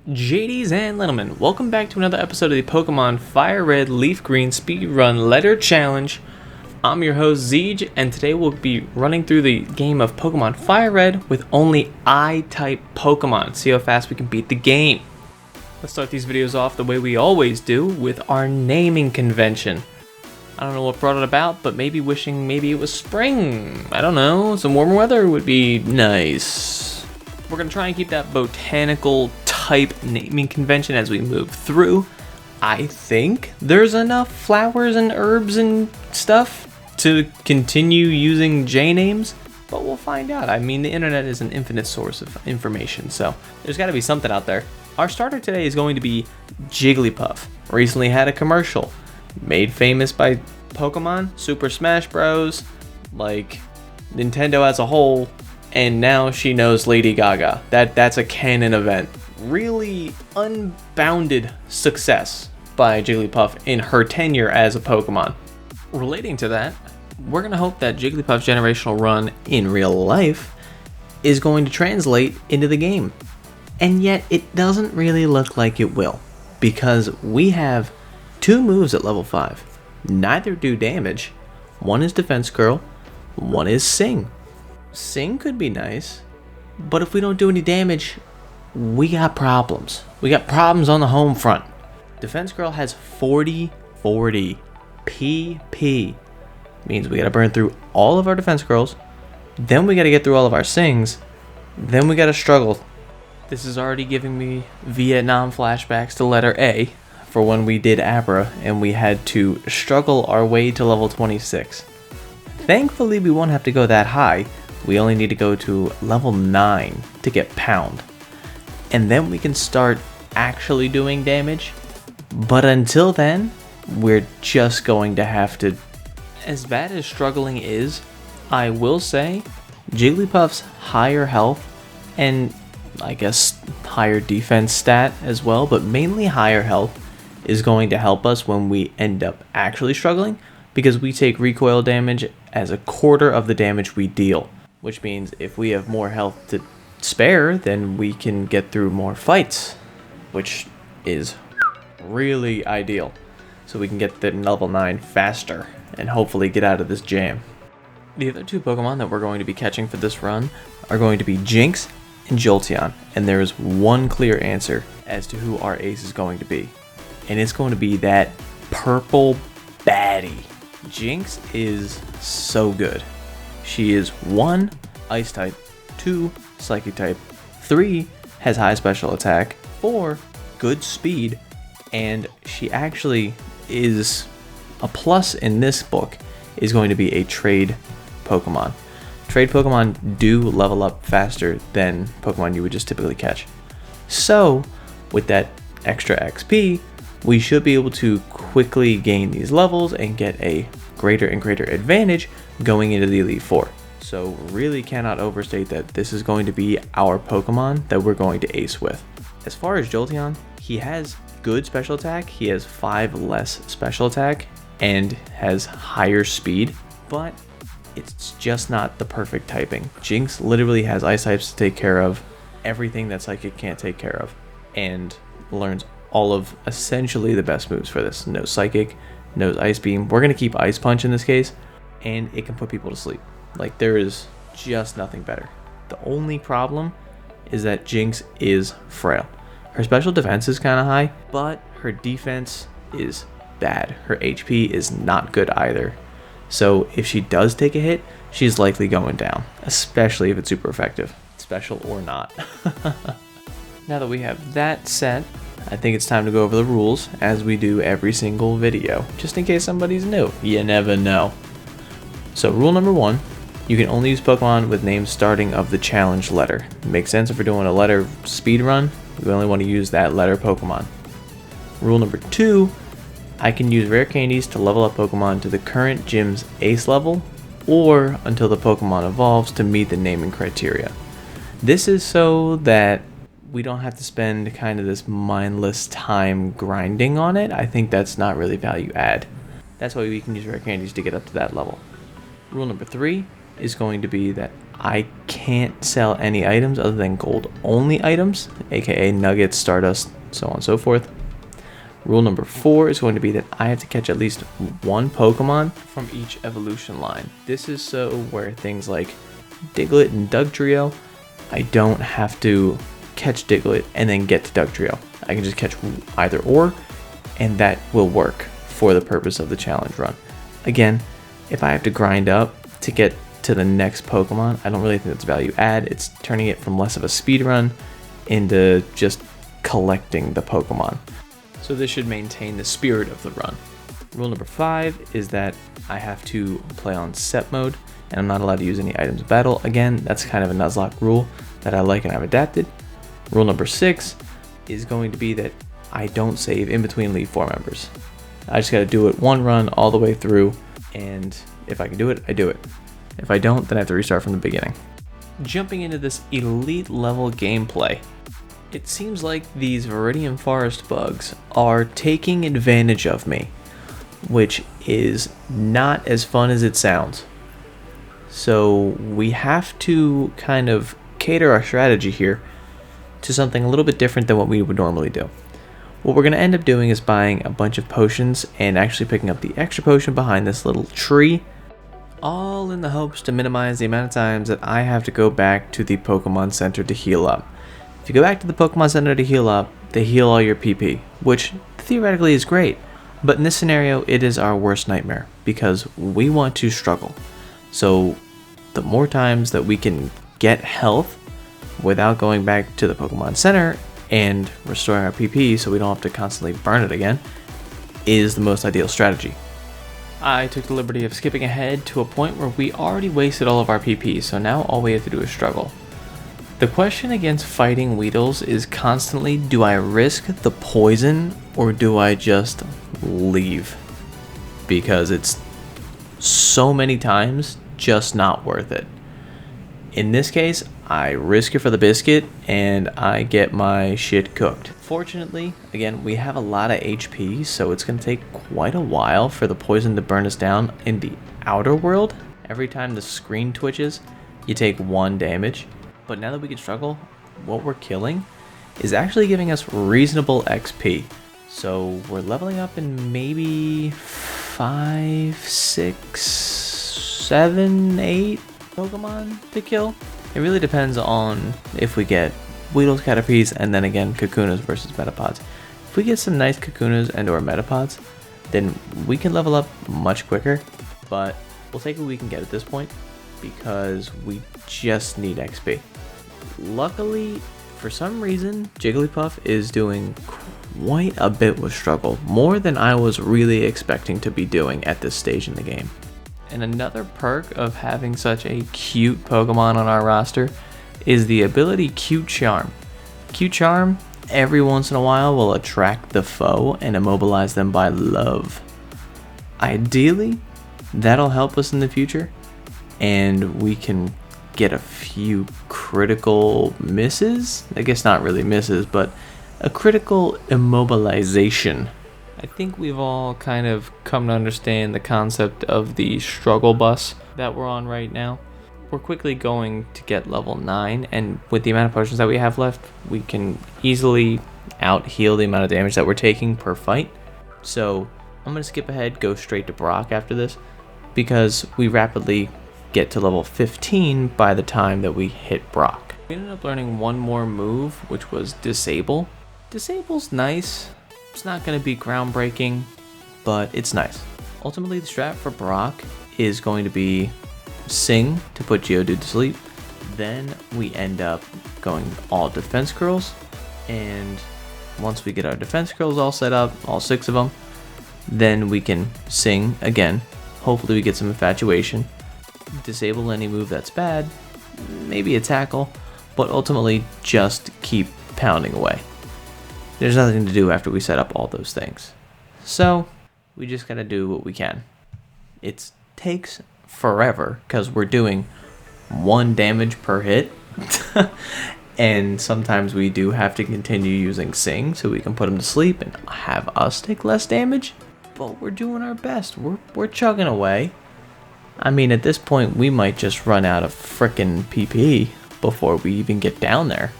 JDs and gentlemen, welcome back to another episode of the Pokemon Fire Red Leaf Green Speedrun Letter Challenge. I'm your host Zeej, and today we'll be running through the game of Pokemon Fire Red with only I-type Pokemon. See how fast we can beat the game. Let's start these videos off the way we always do, with our naming convention. I don't know what brought it about, but maybe it was spring. I don't know, some warmer weather would be nice. We're going to try and keep that botanical type naming convention as we move through. I think there's enough flowers and herbs and stuff to continue using J names, but we'll find out. I mean, the internet is an infinite source of information, so there's got to be something out there. Our starter today is going to be Jigglypuff. Recently had a commercial made famous by Pokemon, Super Smash Bros, like Nintendo as a whole, and now she knows Lady Gaga. That's a canon event. Really unbounded success by Jigglypuff in her tenure as a Pokemon. Relating to that, we're going to hope that Jigglypuff's generational run in real life is going to translate into the game. And yet it doesn't really look like it will, because we have two moves at level 5. Neither do damage. One is Defense Curl, one is Sing. Sing could be nice, but if we don't do any damage, we got problems. We got problems on the home front. Defense Curl has 40/40 PP. Means we gotta burn through all of our Defense Curls, then we gotta get through all of our Sings, then we gotta struggle. This is already giving me Vietnam flashbacks to letter A for when we did Abra and we had to struggle our way to level 26. Thankfully, we won't have to go that high. We only need to go to level 9 to get Pound. And then we can start actually doing damage. But until then, we're just going to have to... As bad as struggling is, I will say Jigglypuff's higher health and I guess higher defense stat as well, but mainly higher health is going to help us when we end up actually struggling, because we take recoil damage as a quarter of the damage we deal. Which means if we have more health to spare, then we can get through more fights, which is really ideal. So we can get to level 9 faster and hopefully get out of this jam. The other two Pokemon that we're going to be catching for this run are going to be Jynx and Jolteon, and there is one clear answer as to who our ace is going to be. And it's going to be that purple baddie. Jynx is so good. She is 1, Ice type, 2, Psychic type, 3, has high special attack, 4, good speed, and she actually is a plus in this book, is going to be a trade Pokemon. Trade Pokemon do level up faster than Pokemon you would just typically catch. So, with that extra XP, we should be able to quickly gain these levels and get a greater and greater advantage going into the Elite Four. So really cannot overstate that this is going to be our Pokemon that we're going to ace with. As far as Jolteon, he has good special attack, he has 5 less special attack, and has higher speed, but it's just not the perfect typing. Jynx literally has Ice types to take care of everything that Psychic can't take care of, and learns all of essentially the best moves for this. Knows Psychic, knows Ice Beam. We're going to keep Ice Punch in this case, and it can put people to sleep. Like, there is just nothing better. The only problem is that Jynx is frail. Her special defense is kind of high, but her defense is bad. Her HP is not good either. So if she does take a hit, she's likely going down, especially if it's super effective, special or not. Now that we have that set, I think it's time to go over the rules as we do every single video, just in case somebody's new. You never know. So rule number 1, you can only use Pokemon with names starting of the challenge letter. Makes sense if we're doing a letter speed run, we only want to use that letter Pokemon. Rule number 2, I can use rare candies to level up Pokemon to the current gym's ace level, or until the Pokemon evolves to meet the naming criteria. This is so that we don't have to spend kind of this mindless time grinding on it. I think that's not really value add. That's why we can use rare candies to get up to that level. Rule number 3 is going to be that I can't sell any items other than gold only items, aka nuggets, stardust, so on and so forth. Rule number 4 is going to be that I have to catch at least one Pokemon from each evolution line. This is so where things like Diglett and Dugtrio, I don't have to catch Diglett and then get to Dugtrio. I can just catch either or, and that will work for the purpose of the challenge run. Again, if I have to grind up to get to the next Pokemon, I don't really think that's value add. It's turning it from less of a speed run into just collecting the Pokemon. So this should maintain the spirit of the run. Rule number 5 is that I have to play on set mode, and I'm not allowed to use any items of battle. Again, that's kind of a Nuzlocke rule that I like and I've adapted. Rule number 6 is going to be that I don't save in between League 4 members. I just gotta do it one run all the way through, and if I can do it, I do it. If I don't, then I have to restart from the beginning. Jumping into this elite level gameplay, it seems like these Viridian Forest bugs are taking advantage of me, which is not as fun as it sounds. So we have to kind of cater our strategy here to something a little bit different than what we would normally do. What we're going to end up doing is buying a bunch of potions and actually picking up the extra potion behind this little tree, all in the hopes to minimize the amount of times that I have to go back to the Pokemon Center to heal up. If you go back to the Pokemon Center to heal up, they heal all your PP, which theoretically is great, but in this scenario it is our worst nightmare because we want to struggle. So the more times that we can get health without going back to the Pokemon Center and restoring our PP so we don't have to constantly burn it again is the most ideal strategy. I took the liberty of skipping ahead to a point where we already wasted all of our PP, so now all we have to do is struggle. The question against fighting Weedles is constantly, do I risk the poison or do I just leave? Because it's so many times just not worth it. In this case, I risk it for the biscuit and I get my shit cooked. Fortunately, again, we have a lot of HP, so it's going to take quite a while for the poison to burn us down in the outer world. Every time the screen twitches, you take 1 damage. But now that we can struggle, what we're killing is actually giving us reasonable XP. So we're leveling up in maybe 5, 6, 7, 8 Pokemon to kill. It really depends on if we get Weedles, Caterpies, and then again Kakunas versus Metapods. If we get some nice Kakunas and or Metapods, then we can level up much quicker, but we'll take what we can get at this point because we just need XP. Luckily, for some reason, Jigglypuff is doing quite a bit with struggle, more than I was really expecting to be doing at this stage in the game. And another perk of having such a cute Pokemon on our roster is the ability Cute Charm. Cute Charm, every once in a while, will attract the foe and immobilize them by love. Ideally, that'll help us in the future, and we can get a few critical misses. I guess not really misses, but a critical immobilization. I think we've all kind of come to understand the concept of the struggle bus that we're on right now. We're quickly going to get level 9, and with the amount of potions that we have left, we can easily out heal the amount of damage that we're taking per fight. So I'm going to skip ahead, go straight to Brock after this, because we rapidly get to level 15 by the time that we hit Brock. We ended up learning one more move, which was Disable. Disable's nice. It's not going to be groundbreaking, but it's nice. Ultimately, the strat for Brock is going to be Sing to put Geodude to sleep. Then we end up going all defense curls, and once we get our defense curls all set up, all 6 of them, then we can Sing again. Hopefully we get some infatuation. Disable any move that's bad, maybe a tackle, but ultimately just keep pounding away. There's nothing to do after we set up all those things. So we just gotta do what we can. It takes forever because we're doing 1 damage per hit. And sometimes we do have to continue using Sing so we can put him to sleep and have us take less damage. But we're doing our best. We're chugging away. I mean, at this point, we might just run out of frickin' PP before we even get down there.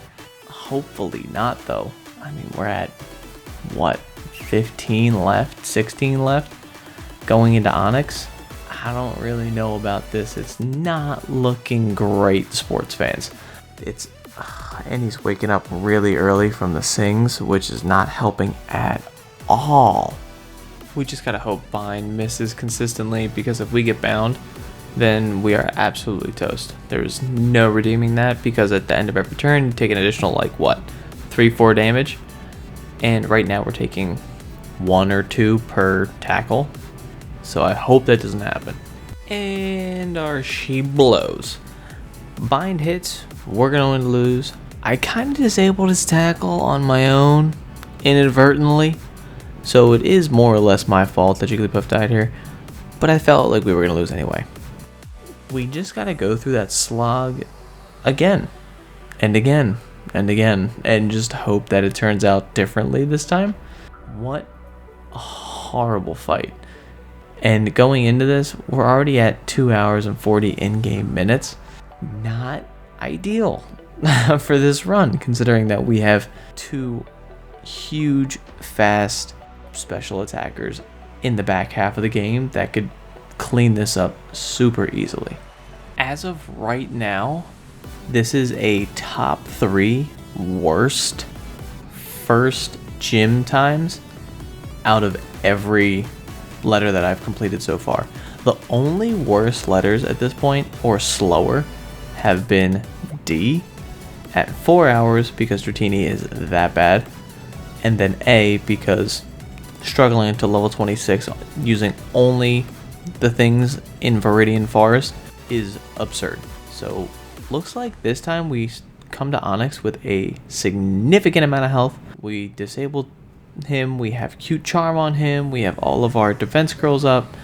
Hopefully not, though. I mean, we're at, what, 15 left, 16 left, going into Onyx? I don't really know about this. It's not looking great, sports fans. And he's waking up really early from the sings, which is not helping at all. We just gotta hope Bind misses consistently, because if we get bound, then we are absolutely toast. There's no redeeming that, because at the end of every turn, you take an additional, like, what, 3-4 damage? And right now we're taking 1 or 2 per tackle. So I hope that doesn't happen. And our she blows. Bind hits, we're going to lose. I kind of disabled his tackle on my own, inadvertently. So it is more or less my fault that Jigglypuff died here. But I felt like we were going to lose anyway. We just got to go through that slog again, and again, and again, and just hope that it turns out differently this time. What a horrible fight. And going into this, we're already at 2 hours and 40 in-game minutes. Not ideal for this run, considering that we have 2 huge, fast special attackers in the back half of the game that could clean this up super easily. As of right now, this is a top 3 worst first gym times out of every letter that I've completed so far. The only worst letters at this point, or slower, have been D at 4 hours because Dratini is that bad, and then A because struggling to level 26 using only the things in Viridian Forest is absurd. So looks like this time we come to Onyx with a significant amount of health. We disabled him, we have cute charm on him, we have all of our defense curls up,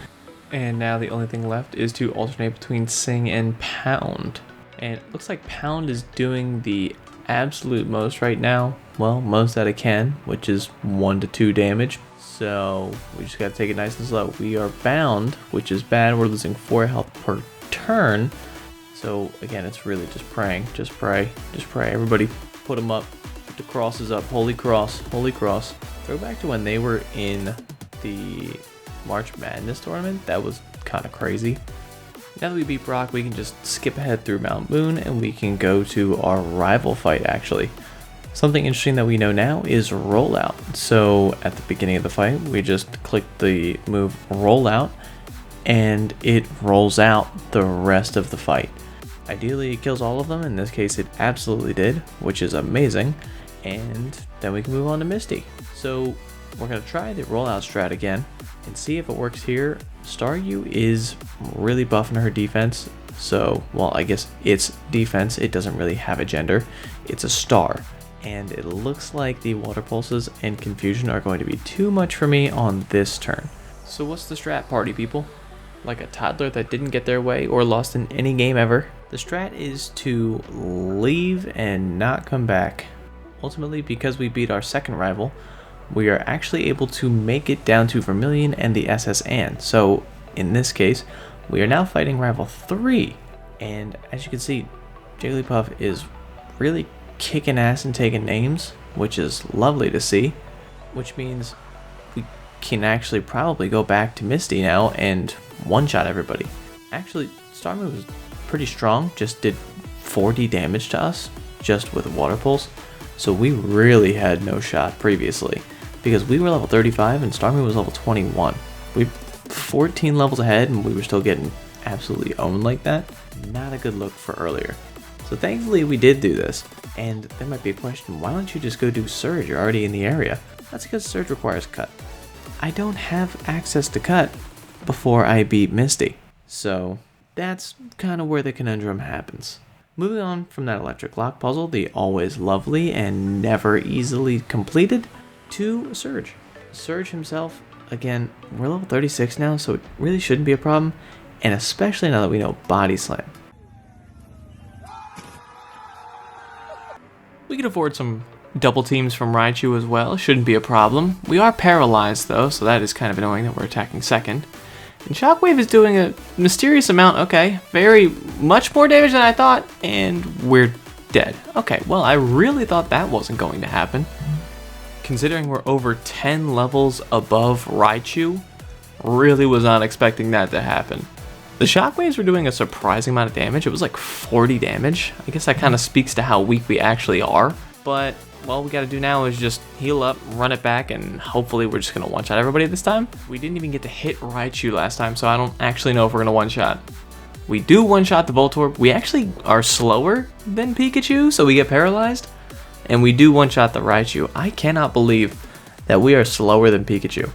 and now the only thing left is to alternate between Sing and Pound. And it looks like Pound is doing the absolute most right now. Well, most that it can, which is 1 to 2 damage. So we just gotta take it nice and slow. We are bound, which is bad. We're losing 4 health per turn. So again, it's really just praying. Just pray. Just pray. Everybody put them up. Put the crosses up. Holy cross. Holy cross. Go back to when they were in the March Madness tournament. That was kind of crazy. Now that we beat Brock, we can just skip ahead through Mount Moon and we can go to our rival fight, actually. Something interesting that we know now is rollout. So at the beginning of the fight, we just click the move rollout and it rolls out the rest of the fight. Ideally, it kills all of them. In this case, it absolutely did, which is amazing. And then we can move on to Misty. So we're going to try the rollout strat again and see if it works here. Staryu is really buffing her defense. So, well, I guess it's defense. It doesn't really have a gender. It's a star. And it looks like the water pulses and confusion are going to be too much for me on this turn. So what's the strat, party people? Like a toddler that didn't get their way or lost in any game ever? The strat is to leave and not come back. Ultimately, because we beat our second rival, we are actually able to make it down to Vermilion and the SS Anne. So in this case, we are now fighting rival 3. And as you can see, Jigglypuff is really kicking ass and taking names, which is lovely to see. Which means we can actually probably go back to Misty now and one-shot everybody. Actually, Starmie was pretty strong, just did 40 damage to us just with Water Pulse. So we really had no shot previously because we were level 35 and Starmie was level 21. We 14 levels ahead and we were still getting absolutely owned like that. Not a good look for earlier. So thankfully we did do this. And there might be a question, why don't you just go do Surge? You're already in the area. That's because Surge requires Cut. I don't have access to Cut before I beat Misty. So that's kind of where the conundrum happens. Moving on from that electric lock puzzle, the always lovely and never easily completed, to Surge. Surge himself, again, we're level 36 now, so it really shouldn't be a problem, and especially now that we know Body Slam. We can afford some double teams from Raichu as well, shouldn't be a problem. We are paralyzed though, so that is kind of annoying that we're attacking second. And Shockwave is doing a mysterious amount. Okay, very much more damage than I thought, and we're dead. Okay, well, I really thought that wasn't going to happen. Considering we're over 10 levels above Raichu, really was not expecting that to happen. The Shockwaves were doing a surprising amount of damage. It was like 40 damage. I guess that kind of speaks to how weak we actually are. But all we got to do now is just heal up, run it back, and hopefully we're just going to one-shot everybody this time. We didn't even get to hit Raichu last time, so I don't actually know if we're going to one-shot. We do one-shot the Voltorb. We actually are slower than Pikachu, so we get paralyzed. And we do one-shot the Raichu. I cannot believe that we are slower than Pikachu.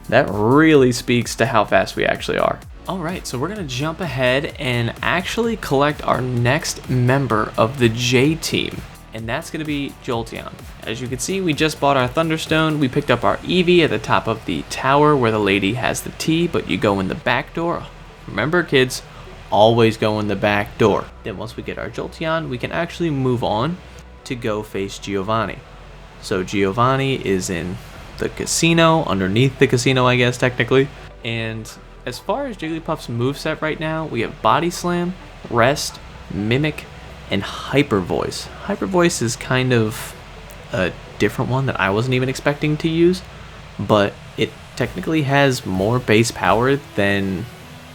That really speaks to how fast we actually are. Alright, so we're going to jump ahead and actually collect our next member of the J team. And that's going to be Jolteon. As you can see, we just bought our Thunderstone. We picked up our Eevee at the top of the tower where the lady has the tea, but you go in the back door. Remember, kids, always go in the back door. Then once we get our Jolteon, we can actually move on to go face Giovanni. So Giovanni is in the casino, underneath the casino, I guess, technically. And as far as Jigglypuff's moveset right now, we have Body Slam, Rest, Mimic, and Hyper Voice. Hyper Voice is kind of a different one that I wasn't even expecting to use, but it technically has more base power than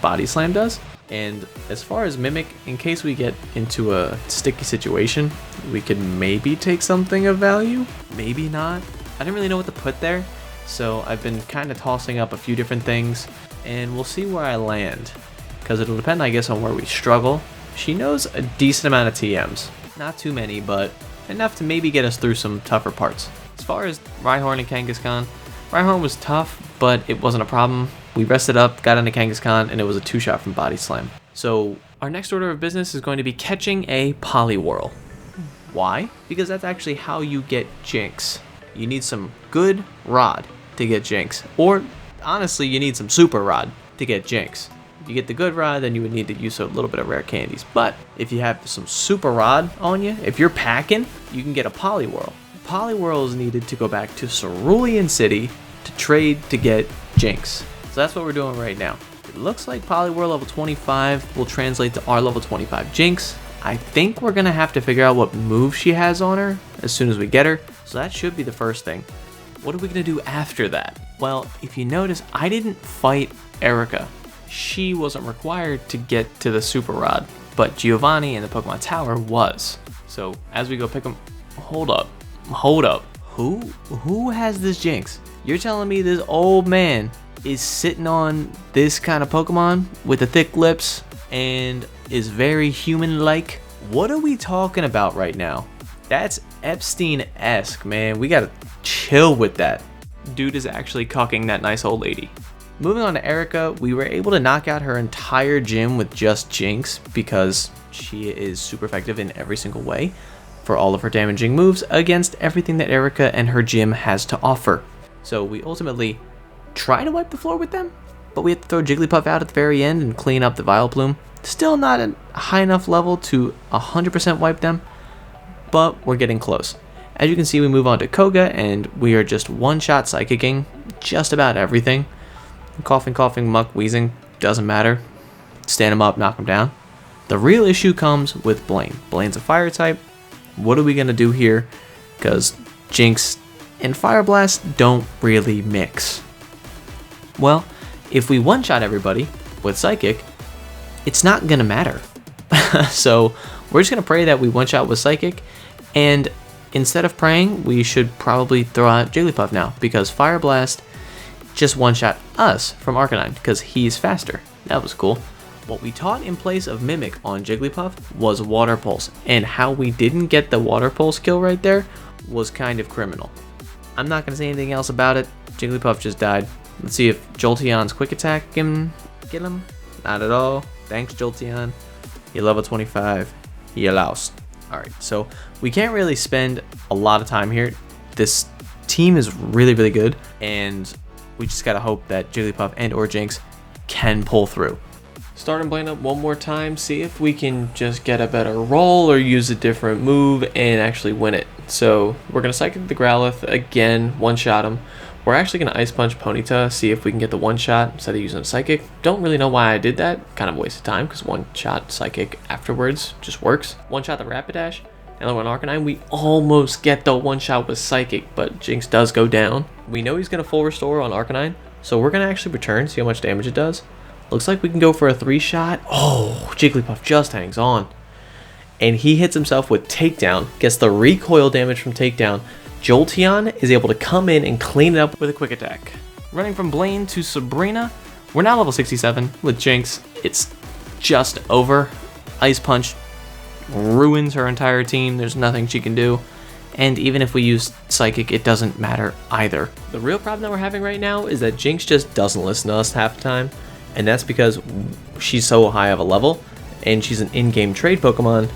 Body Slam does. And as far as Mimic, in case we get into a sticky situation, we could maybe take something of value, maybe not. I didn't really know what to put there, so I've been kind of tossing up a few different things, and we'll see where I land, because it'll depend, I guess, on where we struggle. She knows a decent amount of TMs. Not too many, but enough to maybe get us through some tougher parts. As far as Rhyhorn and Kangaskhan, Rhyhorn was tough, but it wasn't a problem. We rested up, got into Kangaskhan, and it was a 2-shot from Body Slam. So our next order of business is going to be catching a Poliwhirl. Why? Because that's actually how you get Jynx. You need some good Rod to get Jynx. Or, honestly, you need some Super Rod to get Jynx. If you get the good Rod, then you would need to use a little bit of rare candies. But if you have some Super Rod on you, if you're packing, you can get a Poliwhirl. Poliwhirl is needed to go back to Cerulean City to trade to get Jynx. So that's what we're doing right now. It looks like Poliwhirl level 25 will translate to our level 25 Jynx. I think we're going to have to figure out what move she has on her as soon as we get her. So that should be the first thing. What are we going to do after that? Well, if you notice, I didn't fight Erica. She wasn't required to get to the Super Rod, but Giovanni in the Pokemon Tower was. So as we go pick them, hold up. Who has this Jynx? You're telling me this old man is sitting on this kind of Pokemon with the thick lips and is very human-like? What are we talking about right now? That's Epstein-esque, man. We gotta chill with that. Dude is actually cucking that nice old lady. Moving on to Erica, we were able to knock out her entire gym with just Jynx because she is super effective in every single way for all of her damaging moves against everything that Erica and her gym has to offer. So we ultimately try to wipe the floor with them, but we have to throw Jigglypuff out at the very end and clean up the Vileplume. Still not a high enough level to 100% wipe them, but we're getting close. As you can see, we move on to Koga, and we are just one-shot psychicking just about everything. Coughing, muck, wheezing, doesn't matter. Stand him up, knock him down. The real issue comes with Blaine. Blaine's a fire type. What are we going to do here? Because Jynx and Fire Blast don't really mix. Well, if we one-shot everybody with Psychic, it's not going to matter. So we're just going to pray that we one-shot with Psychic, and instead of praying, we should probably throw out Jigglypuff now, because Fire Blast just one-shot us from Arcanine, because he's faster. That was cool. What we taught in place of Mimic on Jigglypuff was Water Pulse, and how we didn't get the Water Pulse kill right there was kind of criminal. I'm not going to say anything else about it. Jigglypuff just died. Let's see if Jolteon's Quick Attack can get him. Not at all. Thanks, Jolteon. You're level 25. You lost. Alright, so we can't really spend a lot of time here. This team is really, really good, and we just gotta hope that Jigglypuff and or Jynx can pull through. Start and Blaine up one more time, see if we can just get a better roll or use a different move and actually win it. So we're gonna Psychic the Growlithe again, one-shot him. We're actually going to Ice Punch Ponyta, see if we can get the one-shot instead of using a Psychic. Don't really know why I did that. Kind of a waste of time because one-shot Psychic afterwards just works. One-shot the Rapidash, another one Arcanine. We almost get the one-shot with Psychic, but Jynx does go down. We know he's going to full restore on Arcanine, so we're going to actually return, see how much damage it does. Looks like we can go for a 3-shot. Oh, Jigglypuff just hangs on. And he hits himself with Takedown, gets the recoil damage from Takedown. Jolteon is able to come in and clean it up with a Quick Attack. Running from Blaine to Sabrina, we're now level 67 with Jynx. It's just over. Ice Punch ruins her entire team. There's nothing she can do. And even if we use Psychic, it doesn't matter either. The real problem that we're having right now is that Jynx just doesn't listen to us half the time. And that's because she's so high of a level and she's an in-game trade Pokemon.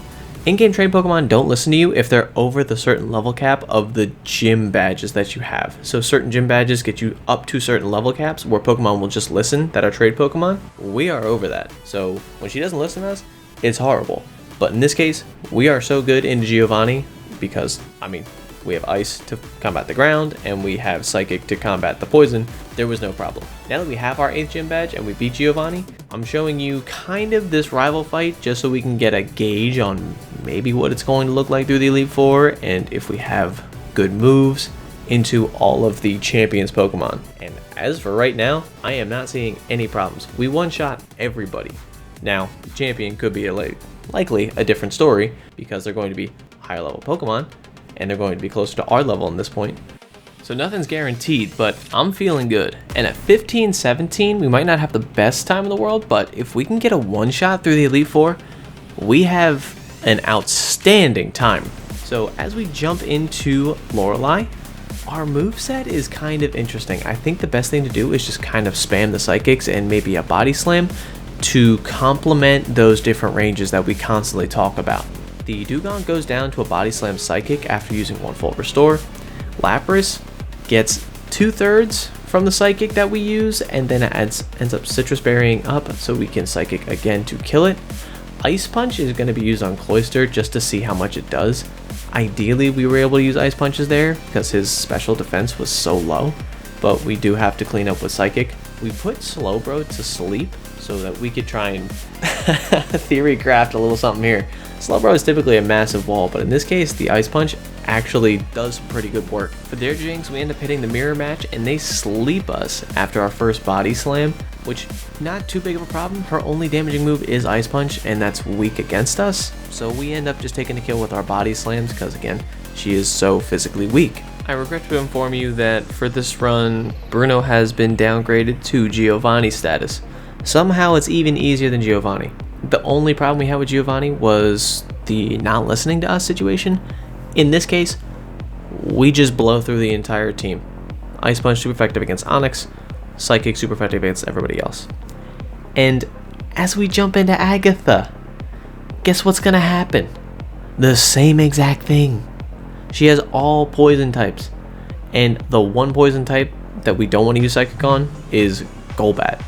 In-game trade Pokemon don't listen to you if they're over the certain level cap of the gym badges that you have. So certain gym badges get you up to certain level caps where Pokemon will just listen that are trade Pokemon. We are over that. So when she doesn't listen to us, it's horrible. But in this case, we are so good into Giovanni because, I mean, we have Ice to combat the ground and we have Psychic to combat the poison. There was no problem. Now that we have our 8th gym badge and we beat Giovanni, I'm showing you kind of this rival fight just so we can get a gauge on maybe what it's going to look like through the Elite Four and if we have good moves into all of the champions Pokemon. And as for right now, I am not seeing any problems. We one-shot everybody. Now, the champion could be likely a different story because they're going to be higher level Pokemon and they're going to be closer to our level in this point. So nothing's guaranteed, but I'm feeling good. And at 15-17, we might not have the best time in the world, but if we can get a one-shot through the Elite Four, we have an outstanding time. So as we jump into Lorelei, our moveset is kind of interesting. I think the best thing to do is just kind of spam the Psychics and maybe a Body Slam to complement those different ranges that we constantly talk about. The Dugong goes down to a Body Slam Psychic after using one full restore. Lapras gets 2/3 from the Psychic that we use, and then it ends up Citrus Berrying up so we can Psychic again to kill it. Ice Punch is going to be used on Cloyster just to see how much it does. Ideally, we were able to use Ice Punches there because his special defense was so low, but we do have to clean up with Psychic. We put Slowbro to sleep so that we could try and theory craft a little something here. Slowbro is typically a massive wall, but in this case, the Ice Punch actually does pretty good work. For their Jynx, we end up hitting the mirror match, and they sleep us after our first Body Slam, which not too big of a problem. Her only damaging move is Ice Punch, and that's weak against us. So we end up just taking the kill with our Body Slams, because again, she is so physically weak. I regret to inform you that for this run, Bruno has been downgraded to Giovanni status. Somehow it's even easier than Giovanni. The only problem we had with Giovanni was the not listening to us situation. In this case, we just blow through the entire team. Ice Punch super effective against Onyx, Psychic super effective against everybody else. And as we jump into Agatha, guess what's gonna happen? The same exact thing. She has all poison types, and the one poison type that we don't want to use Psychic on is Golbat.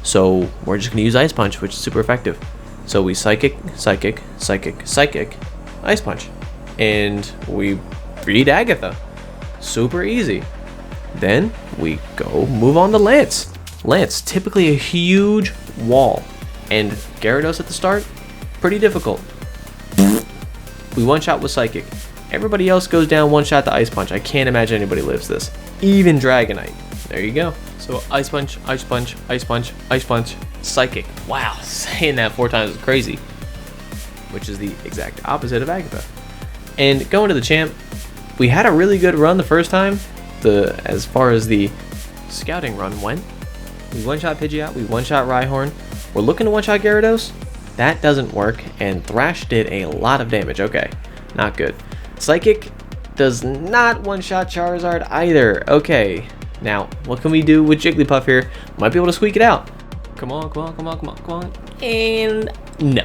So we're just going to use Ice Punch, which is super effective. So we Psychic, Psychic, Psychic, Psychic, Ice Punch. And we beat Agatha. Super easy. Then we go move on to Lance. Lance, typically a huge wall. And Gyarados at the start, pretty difficult. We one-shot with Psychic. Everybody else goes down one-shot to Ice Punch. I can't imagine anybody lives this. Even Dragonite. There you go. So Ice Punch, Ice Punch, Ice Punch, Ice Punch, Psychic. Wow, saying that 4 times is crazy. Which is the exact opposite of Agatha. And going to the champ, we had a really good run the first time. As far as the scouting run went, we one-shot Pidgeot, we one-shot Rhyhorn. We're looking to one-shot Gyarados. That doesn't work, and Thrash did a lot of damage. Okay, not good. Psychic does not one-shot Charizard either. Okay, now what can we do with Jigglypuff here? Might be able to squeak it out. Come on, come on, come on, come on, come on. And no.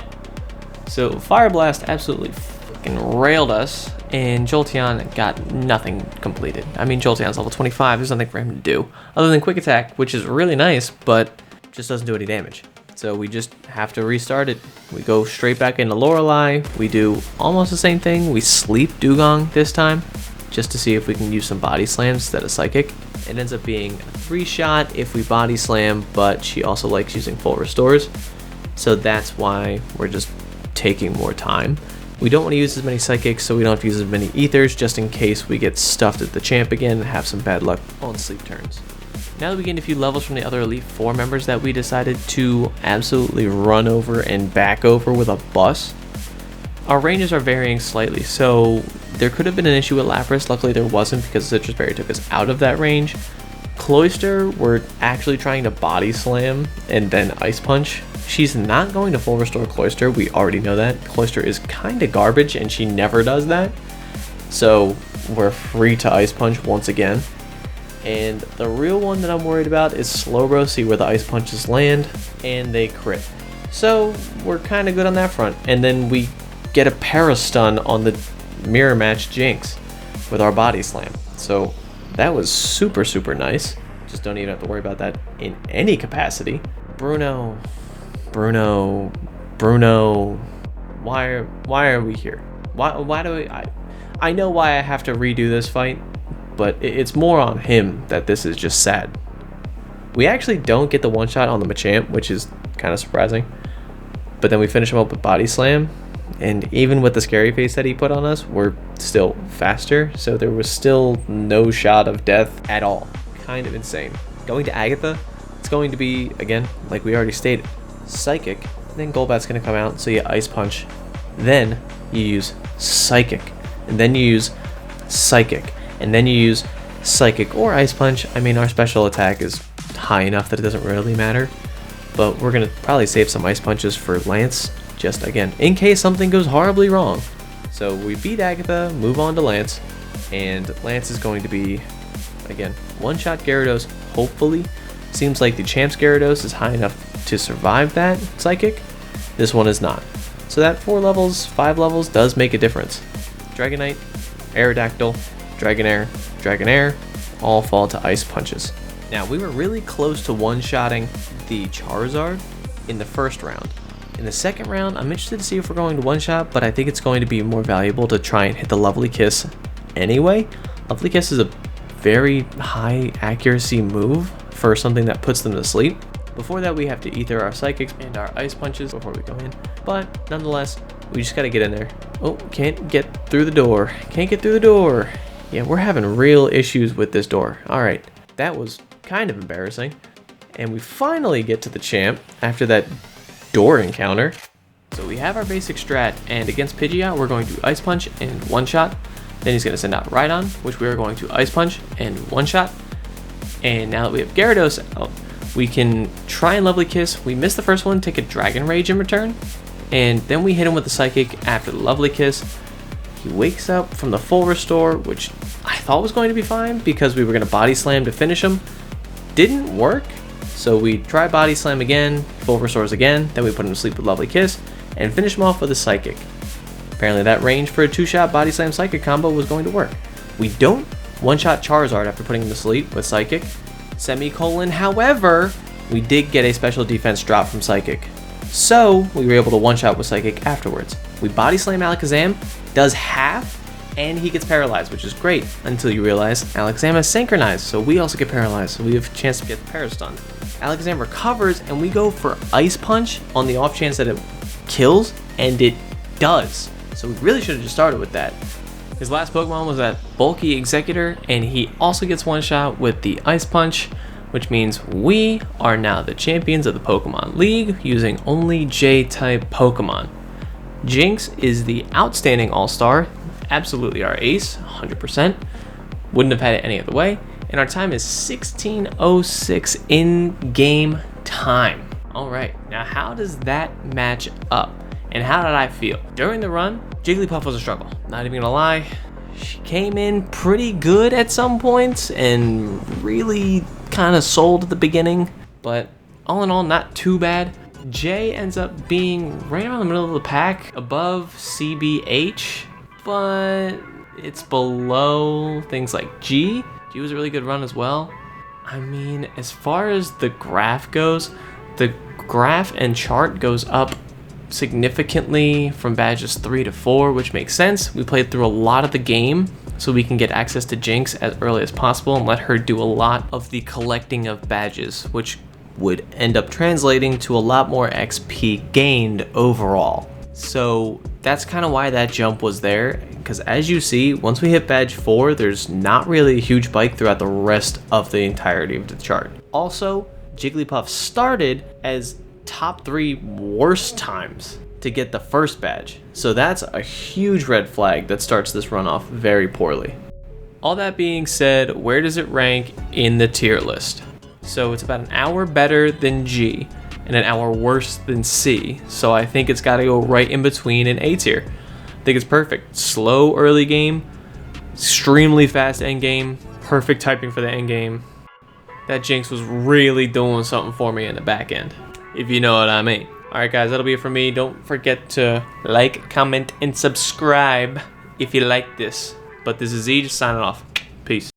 So Fire Blast absolutely fucking railed us, and Jolteon got nothing completed. I mean, Jolteon's level 25. There's nothing for him to do other than Quick Attack, which is really nice, but just doesn't do any damage. So we just have to restart it. We go straight back into Lorelei. We do almost the same thing. We sleep Dugong this time just to see if we can use some Body Slams instead of Psychic. It ends up being a 3-shot if we body slam, but she also likes using full restores. So that's why we're just taking more time. We don't want to use as many psychics, so we don't have to use as many ethers, just in case we get stuffed at the champ again and have some bad luck on sleep turns. Now that we gained a few levels from the other Elite 4 members that we decided to absolutely run over and back over with a bus, our ranges are varying slightly, so there could have been an issue with Lapras. Luckily there wasn't, because Citrus Berry took us out of that range. Cloyster, we're actually trying to body slam and then Ice Punch. She's not going to full restore Cloyster, we already know that. Cloyster is kind of garbage and she never does that. So we're free to Ice Punch once again. And the real one that I'm worried about is Slowbro. See where the Ice Punches land and they crit. So we're kind of good on that front. And then we get a Parastun on the mirror match Jynx with our body slam. So that was super, super nice. Just don't even have to worry about that in any capacity. Bruno, why are we here? Why do I know why I have to redo this fight, but it's more on him that this is just sad. We actually don't get the one-shot on the Machamp, which is kind of surprising. But then we finish him up with Body Slam, and even with the scary face that he put on us, we're still faster, so there was still no shot of death at all. Kind of insane. Going to Agatha, it's going to be, again, like we already stated, Psychic, then Golbat's going to come out, so you Ice Punch, then you use Psychic, and then you use Psychic, and then you use Psychic or Ice Punch. I mean, our special attack is high enough that it doesn't really matter, but we're going to probably save some Ice Punches for Lance, just again, in case something goes horribly wrong. So we beat Agatha, move on to Lance, and Lance is going to be, again, one-shot Gyarados, hopefully. Seems like the Champ's Gyarados is high enough to survive that Psychic. This one is not. So that 4 levels, 5 levels does make a difference. Dragonite, Aerodactyl, Dragonair, all fall to Ice Punches. Now, we were really close to one-shotting the Charizard in the first round. In the second round, I'm interested to see if we're going to one-shot, but I think it's going to be more valuable to try and hit the Lovely Kiss anyway. Lovely Kiss is a very high accuracy move for something that puts them to sleep. Before that, we have to ether our Psychics and our Ice Punches before we go in, but nonetheless, we just got to get in there. Oh, can't get through the door. Can't get through the door. Yeah, we're having real issues with this door. All right, that was kind of embarrassing. And we finally get to the champ after that door encounter. So we have our basic strat, and against Pidgeot, we're going to Ice Punch and one-shot. Then he's going to send out Rhydon, which we are going to Ice Punch and one-shot. And now that we have Gyarados out, we can try and Lovely Kiss. We missed the first one, take a Dragon Rage in return. And then we hit him with the Psychic after the Lovely Kiss. He wakes up from the full restore, which I thought was going to be fine because we were going to Body Slam to finish him. Didn't work. So we try Body Slam again, full restores again, then we put him to sleep with Lovely Kiss, and finish him off with a Psychic. Apparently that range for a 2-shot Body Slam Psychic combo was going to work. We don't one-shot Charizard after putting him to sleep with Psychic, however, we did get a special defense drop from Psychic. So we were able to one-shot with Psychic afterwards. We Body Slam Alakazam, does half, and he gets paralyzed, which is great, until you realize Alakazam is synchronized, so we also get paralyzed, so we have a chance to get Parastun. Alakazam recovers, and we go for Ice Punch on the off chance that it kills, and it does. So we really should have just started with that. His last Pokemon was that bulky Executor, and he also gets one shot with the Ice Punch, which means we are now the champions of the Pokemon League using only J-type Pokemon. Jynx is the outstanding all-star, absolutely our ace, 100%. Wouldn't have had it any other way. And our time is 16:06 in game time. All right, now how does that match up? And how did I feel? During the run, Jigglypuff was a struggle. Not even gonna lie. She came in pretty good at some points and really kind of sold at the beginning. But all in all, not too bad. J ends up being right around the middle of the pack, above CBH, but it's below things like G. G was a really good run as well. I mean, as far as the graph goes, the graph and chart goes up significantly from badges 3 to 4, which makes sense. We played through a lot of the game, so we can get access to Jynx as early as possible and let her do a lot of the collecting of badges, which would end up translating to a lot more XP gained overall. So that's kind of why that jump was there, because as you see, once we hit badge 4, there's not really a huge bike throughout the rest of the entirety of the chart. Also, Jigglypuff started as top 3 worst times to get the first badge, so that's a huge red flag that starts this run off very poorly. All that being said, where does it rank in the tier list? So it's about an hour better than G and an hour worse than C, so I think it's got to go right in between in A tier. I think it's perfect. Slow early game, extremely fast end game, perfect typing for the end game. That Jynx was really doing something for me in the back end, if you know what I mean. Alright guys, that'll be it for me. Don't forget to like, comment, and subscribe if you like this. But this is Zee, just signing off. Peace.